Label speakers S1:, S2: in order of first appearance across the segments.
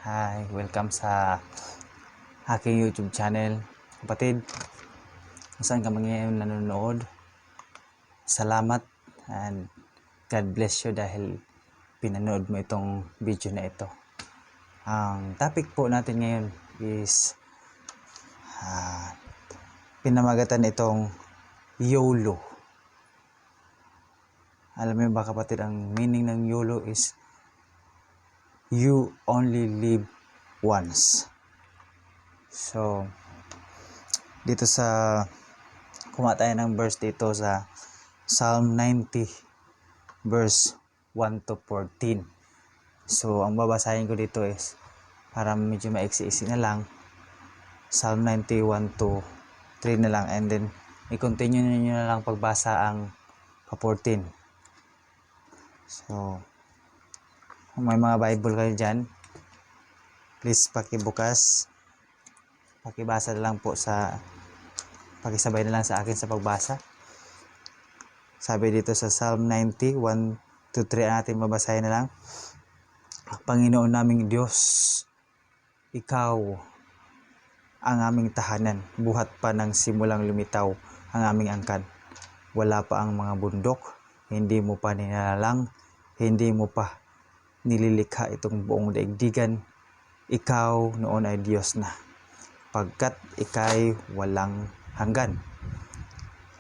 S1: Hi, welcome sa aking YouTube channel. Kapatid, kung saan ka ngayon nanonood, salamat and God bless you dahil pinanood mo itong video na ito. Ang topic po natin ngayon is pinamagatan itong YOLO. Alam mo ba kapatid, ang meaning ng YOLO is you only live once. So, dito sa tayo ng verse dito sa Psalm 90 verse 1 to 14. So, ang babasahin ko dito is para medyo maiksi-iksi na lang. Psalm 91 to 3 na lang, and then i-continue niyo na lang pagbasa ang 14. So, kung may mga Bible kayo dyan, please pakibukas, pakibasa na lang po pakisabay na lang sa akin sa pagbasa. Sabi dito sa Psalm 90, 1 to 3 natin babasahin na lang. Panginoon naming Diyos, Ikaw ang aming tahanan, buhat pa ng simulang lumitaw ang aming angkan. Wala pa ang mga bundok, hindi mo pa nilalalang, hindi mo pa nililikha itong buong daigdigan. Ikaw noon ay Diyos na, pagkat ika'y walang hanggan.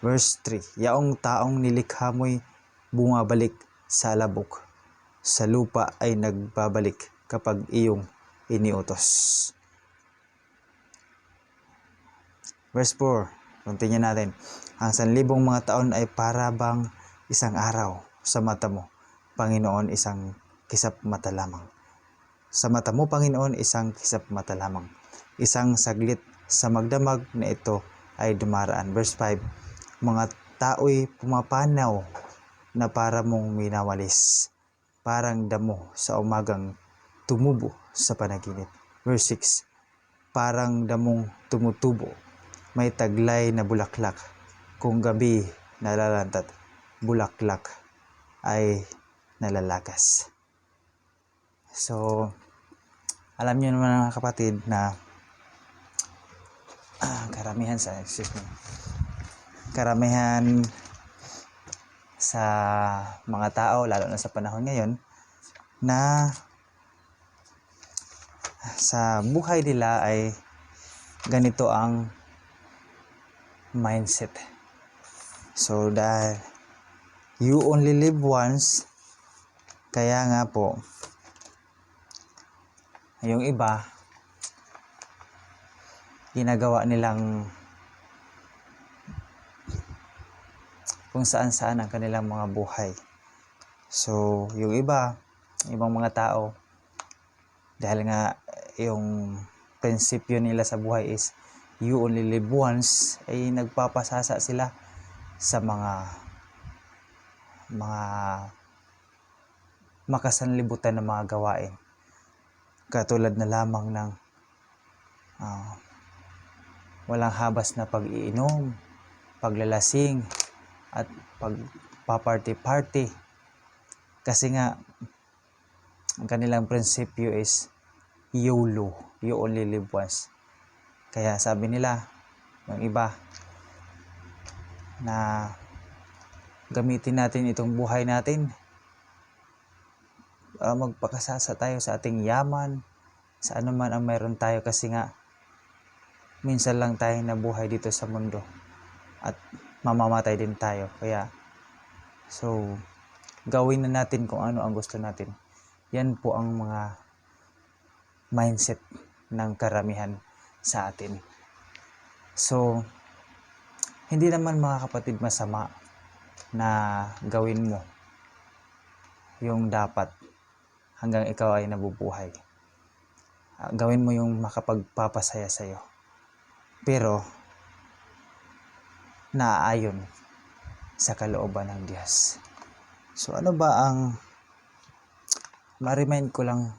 S1: Verse 3, yaong taong nilikha mo'y bumabalik sa alabok, sa lupa ay nagbabalik kapag iyong iniutos. Verse 4, continue natin. Ang 1,000 mga taon ay para bang isang araw sa mata mo, Panginoon, isang kisap mata lamang. Sa mata mo, Panginoon, isang kisap mata lamang. Isang saglit sa magdamag na ito ay dumaraan. Verse 5, mga tao'y pumapanaw na para mong minawalis, parang damo sa umagang tumubo sa panaginip. Verse 6, parang damong tumutubo, may taglay na bulaklak, kung gabi nalalantat, bulaklak ay nalalagas. So, alam niyo naman mga kapatid na karamihan sa mga tao, lalo na sa panahon ngayon, na sa buhay nila ay ganito ang mindset. So, dahil you only live once, kaya nga po, yung iba, ginagawa nilang kung saan-saan ang kanilang mga buhay. So, yung ibang mga tao, dahil nga yung prinsipyo nila sa buhay is you only live once, ay nagpapasasa sila sa mga makasanlibutan na mga gawain. Katulad na lamang ng walang habas na pag-iinom, paglalasing, at pagpa-party-party. Kasi nga, ang kanilang prinsipyo is YOLO, you only live once. Kaya sabi nila, yung iba, na gamitin natin itong buhay natin, magpakasasa tayo sa ating yaman, sa anuman ang mayroon tayo, kasi nga minsan lang tayo nabuhay dito sa mundo at mamamatay din tayo. Kaya so gawin na natin kung ano ang gusto natin. Yan po ang mga mindset ng karamihan sa atin. So hindi naman mga kapatid masama na gawin mo yung dapat hanggang ikaw ay nabubuhay. Gawin mo yung makapagpapasaya sa'yo, pero naaayon sa kalooban ng Diyos. So ano ba ang ma-remind ko lang,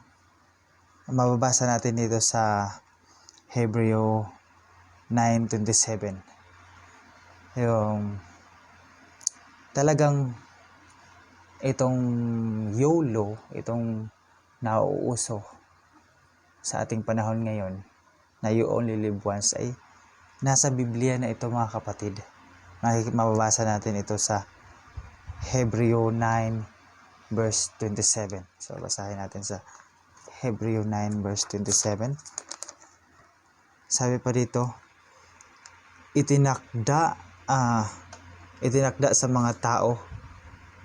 S1: mababasa natin dito sa Hebreo 9:27. Yung talagang itong YOLO, itong nauuso sa ating panahon ngayon na you only live once ay nasa Biblia na ito mga kapatid. Mababasa natin ito sa Hebreo 9 verse 27. So basahin natin sa Hebreo 9 verse 27. Sabi pa dito, itinakda sa mga tao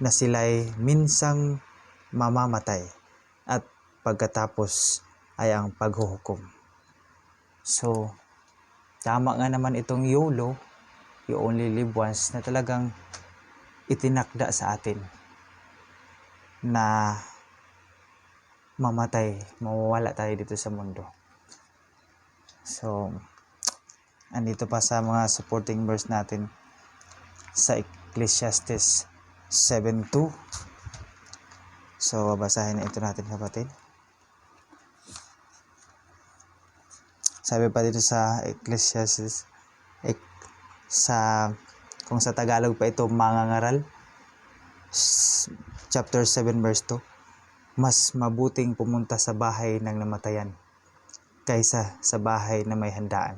S1: na sila'y minsang mamamatay at pagkatapos ay ang paghuhukom. So, tama nga naman itong YOLO, you only live once, na talagang itinakda sa atin na mamatay, mawawala tayo dito sa mundo. So, andito pa sa mga supporting verse natin sa Ecclesiastes 7:2. So, babasahin na ito natin kapatid. Sabi pa dito sa Ecclesiastes, kung sa Tagalog pa ito, mangangaral, chapter 7 verse 2, mas mabuting pumunta sa bahay ng namatayan kaysa sa bahay na may handaan.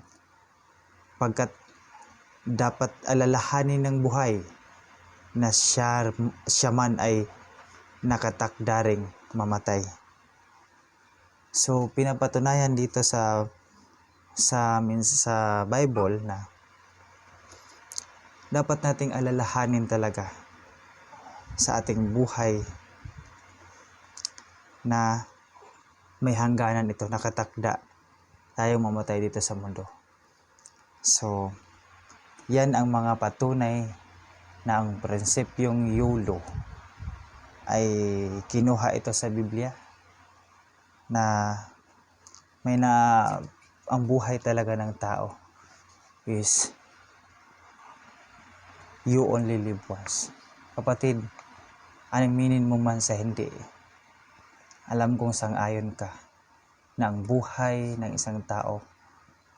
S1: Pagkat dapat alalahanin ng buhay na siya man ay nakatakdaring mamatay. So, pinapatunayan dito sa Bible na dapat nating alalahanin talaga sa ating buhay na may hangganan ito, nakatakda tayong mamatay dito sa mundo. So, yan ang mga patunay na ang prinsipyong YOLO ay kinuha ito sa Biblia, na ang buhay talaga ng tao is you only live once. Kapatid, aminin mo man sa hindi, alam kong sang-ayon ka na ang buhay ng isang tao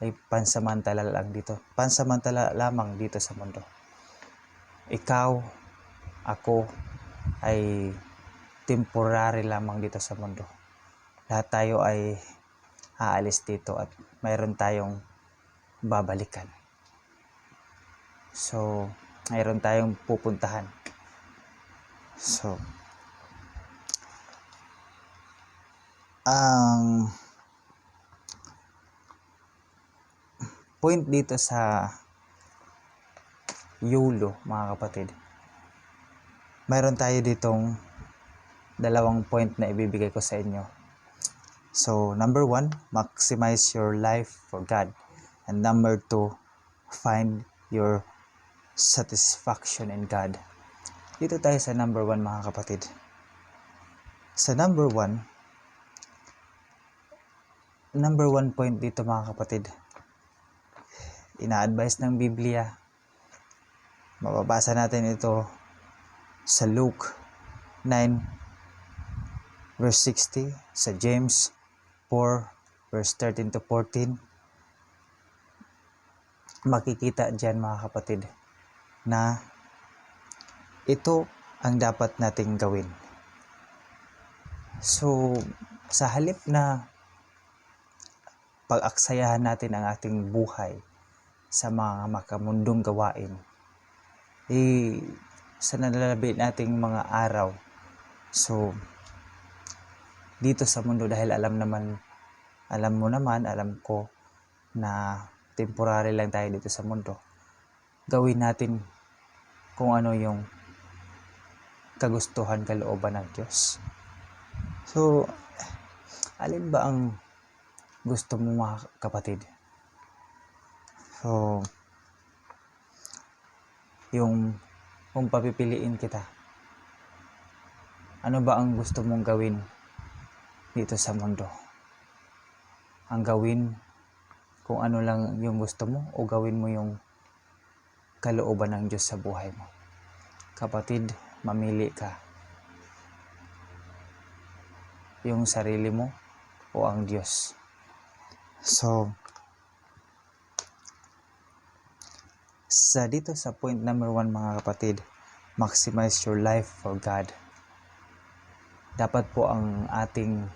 S1: ay pansamantala lamang dito sa mundo. Ikaw, ako ay temporary lamang dito sa mundo. Lahat tayo ay aalis dito at mayroon tayong babalikan. So, mayroon tayong pupuntahan. So, ang point dito sa YOLO, mga kapatid, mayroon tayo ditong dalawang point na ibibigay ko sa inyo. So, number 1, maximize your life for God. And number 2, find your satisfaction in God. Dito tayo sa number 1, mga kapatid. Sa number 1 point dito, mga kapatid, ina-advise ng Biblia. Mababasa natin ito sa Luke 9 verse 60, sa James 4 verse 13 to 14. Makikita dyan, mga kapatid, na ito ang dapat nating gawin. So, sa halip na pag-aksayahan natin ang ating buhay sa mga makamundong gawain, sa nalalabi nating mga araw, so dito sa mundo, dahil alam ko na temporary lang tayo dito sa mundo, gawin natin kung ano yung kagustuhan, kalooban ng Diyos. So, alin ba ang gusto mo, mga kapatid? So, kung papipiliin kita, ano ba ang gusto mong gawin dito sa mundo? Ang gawin kung ano lang yung gusto mo, o gawin mo yung kalooban ng Diyos sa buhay mo? Kapatid, mamili ka. Yung sarili mo o ang Diyos. So, dito sa point number 1, mga kapatid, maximize your life for God. Dapat po ang ating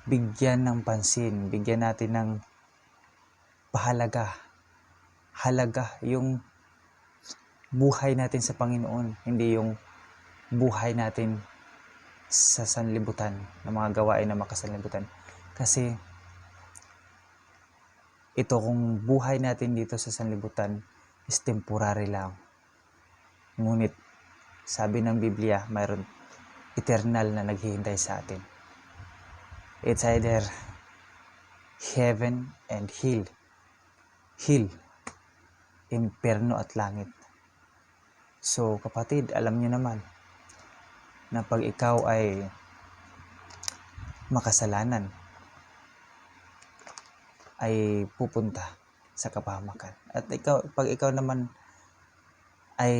S1: bigyan ng pansin, bigyan natin ng halaga yung buhay natin sa Panginoon, hindi yung buhay natin sa sanlibutan, ng mga gawain na makasanlibutan. Kasi ito, kung buhay natin dito sa sanlibutan is temporary lang. Ngunit sabi ng Biblia, mayroon eternal na naghihintay sa atin. It's either heaven and hell, imperno at langit. So kapatid, alam niyo naman na pag ikaw ay makasalanan, ay pupunta sa kapahamakan. At pag ikaw naman ay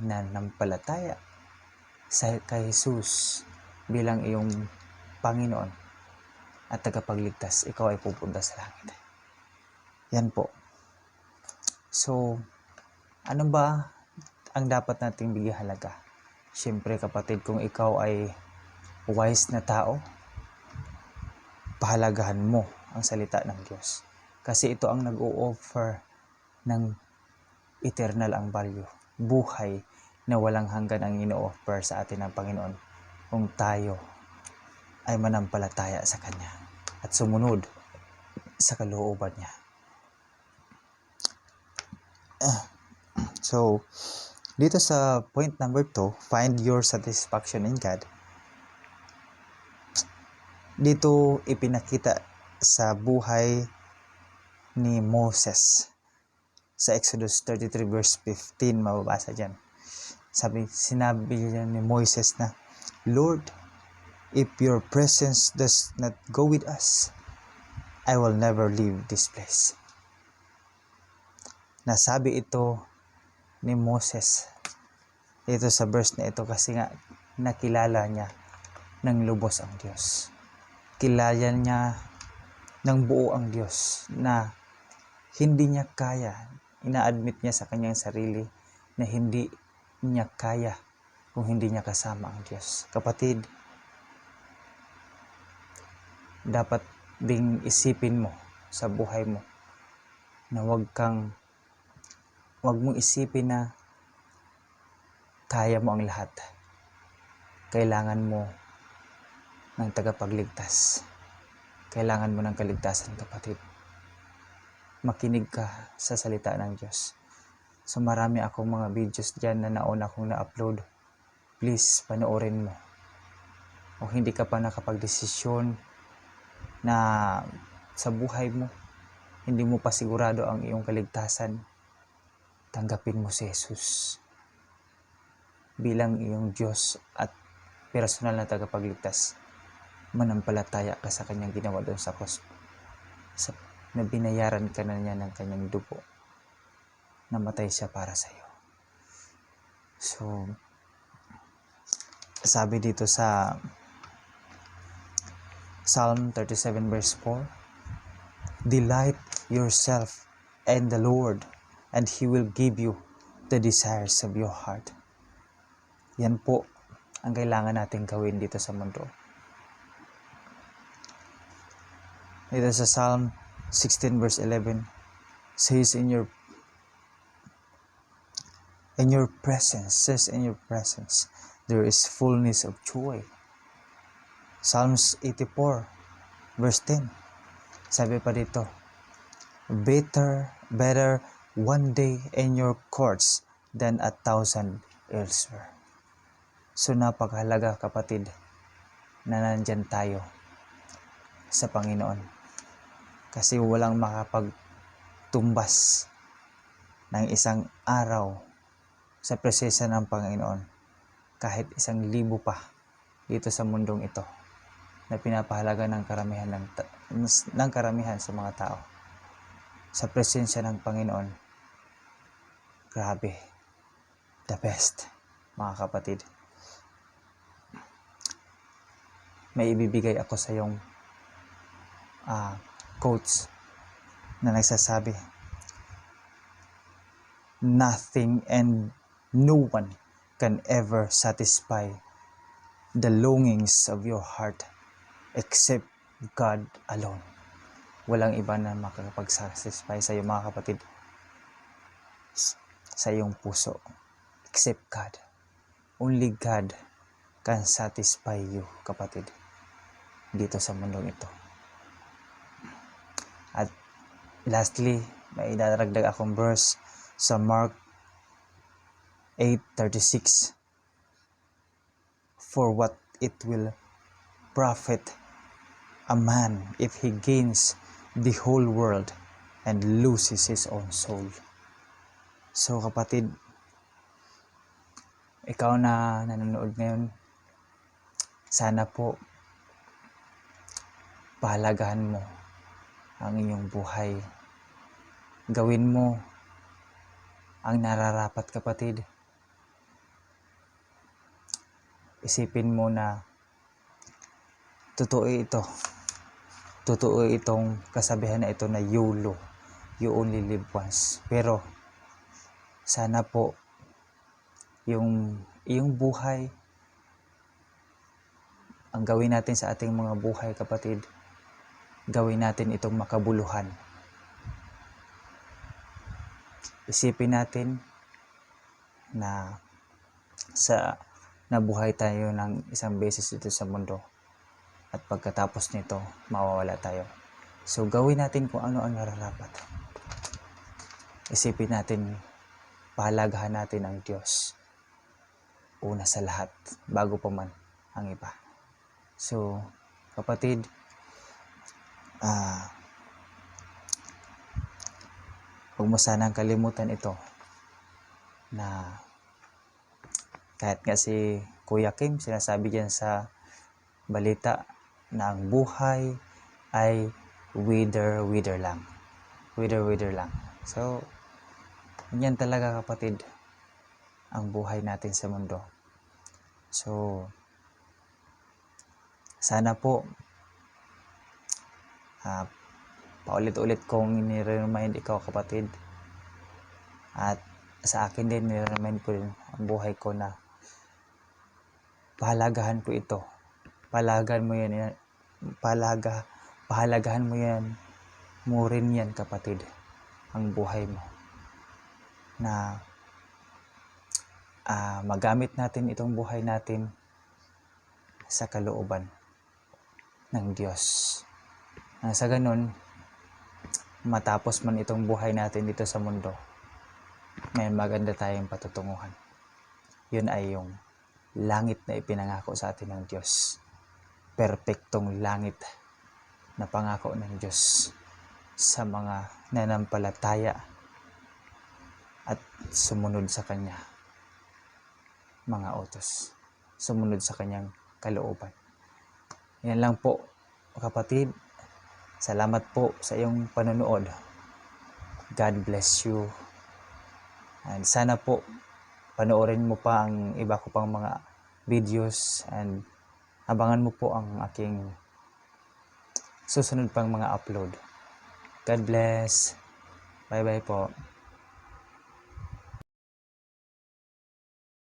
S1: nanampalataya kay Jesus bilang iyong Panginoon at tagapagligtas, ikaw ay pupunta sa langit. Yan po. So, ano ba ang dapat nating bigyan halaga? Siyempre kapatid, kung ikaw ay wise na tao, pahalagahan mo ang salita ng Diyos. Kasi ito ang nag-o-offer ng eternal ang value. Buhay na walang hanggan ang ino-offer sa atin ng Panginoon kung tayo ay manampalataya sa Kanya at sumunod sa kalooban niya. So, dito sa point number 2, find your satisfaction in God. Dito ipinakita sa buhay ni Moses. Sa Exodus 33 verse 15, mababasa dyan. Sinabi niya ni Moses na, Lord, if your presence does not go with us, I will never leave this place. Nasabi ito ni Moses dito sa verse na ito kasi nga nakilala niya ng lubos ang Diyos. Kilala niya ng buo ang Diyos na hindi niya kaya. Ina-admit niya sa kanyang sarili na hindi niya kaya kung hindi niya kasama ang Diyos. Kapatid, dapat ding isipin mo sa buhay mo na wag mong isipin na kaya mo ang lahat. Kailangan mo ng tagapagligtas. Kailangan mo ng kaligtasan, kapatid. Makinig ka sa salita ng Diyos. So marami akong mga videos dyan na nauna kong na-upload. Please, panoorin mo. Kung hindi ka pa nakapagdesisyon na sa buhay mo, hindi mo pa sigurado ang iyong kaligtasan, tanggapin mo si Jesus bilang iyong Diyos at personal na tagapagligtas. Manampalataya ka sa kanyang ginawa doon sa cross, na binayaran ka na niya ng kanyang dugo. Namatay siya para sa iyo. So, sabi dito sa Psalm 37 verse 4, Delight yourself in the Lord, and He will give you the desires of your heart. Yan po ang kailangan natin gawin dito sa mundo. Dito sa Psalm 16 verse 11 says in your presence there is fullness of joy. Psalms 84 verse 10, sabi pa dito, better one day in your courts than 1,000 elsewhere. So napakahalaga, kapatid, na nandyan tayo sa Panginoon. Kasi walang makapagtumbas ng isang araw sa presensya ng Panginoon kahit 1,000 pa dito sa mundong ito na pinapahalaga ng karamihan sa mga tao. Sa presensya ng Panginoon, grabe, the best, mga kapatid. May ibibigay ako sa iyong quotes na nagsasabi, nothing and no one can ever satisfy the longings of your heart except God alone. Walang iba na makakapag-satisfy sa iyo mga kapatid sa iyong puso except God. Only God can satisfy you, kapatid, dito sa mundong ito. At lastly, may idaragdag akong verse sa Mark 8:36. For what it will profit a man if he gains the whole world and loses his own soul. So kapatid, ikaw na nanonood ngayon, sana po pahalagahan mo ang iyong buhay. Gawin mo ang nararapat, kapatid. Isipin mo na totoo ito. Totoo itong kasabihan na ito na YOLO. You only live once. Pero sana po yung iyong buhay, ang gawin natin sa ating mga buhay, kapatid, gawin natin itong makabuluhan. Isipin natin na nabuhay tayo ng isang beses dito sa mundo at pagkatapos nito mawawala tayo. So gawin natin kung ano ang nararapat. Isipin natin, pahalagahan natin ang Diyos una sa lahat bago pa man ang iba. So kapatid, huwag mo sanang kalimutan ito, na kahit nga si Kuya Kim, sinasabi diyan sa balita na ang buhay ay wither lang. Wither lang. So, yan talaga, kapatid, ang buhay natin sa mundo. So, sana po paulit-ulit kong nire-remind ikaw, kapatid, at sa akin din nire-remind ko din ang buhay ko na pahalagahan ko ito. Pahalagahan mo yan. Pahalagahan mo yan. Mo rin yan, kapatid, ang buhay mo. Na magamit natin itong buhay natin sa kalooban ng Diyos. Sa ganun, matapos man itong buhay natin dito sa mundo, may maganda tayong patutunguhan. Yun ay yung langit na ipinangako sa atin ng Diyos. Perpektong langit na pangako ng Diyos sa mga nanampalataya at sumunod sa Kanya mga utos. Sumunod sa Kanyang kalooban. Yan lang po, kapatid. Salamat po sa iyong panonood. God bless you. And sana po panoorin mo pa ang iba ko pang mga videos and abangan mo po ang aking susunod pang mga upload. God bless. Bye-bye po.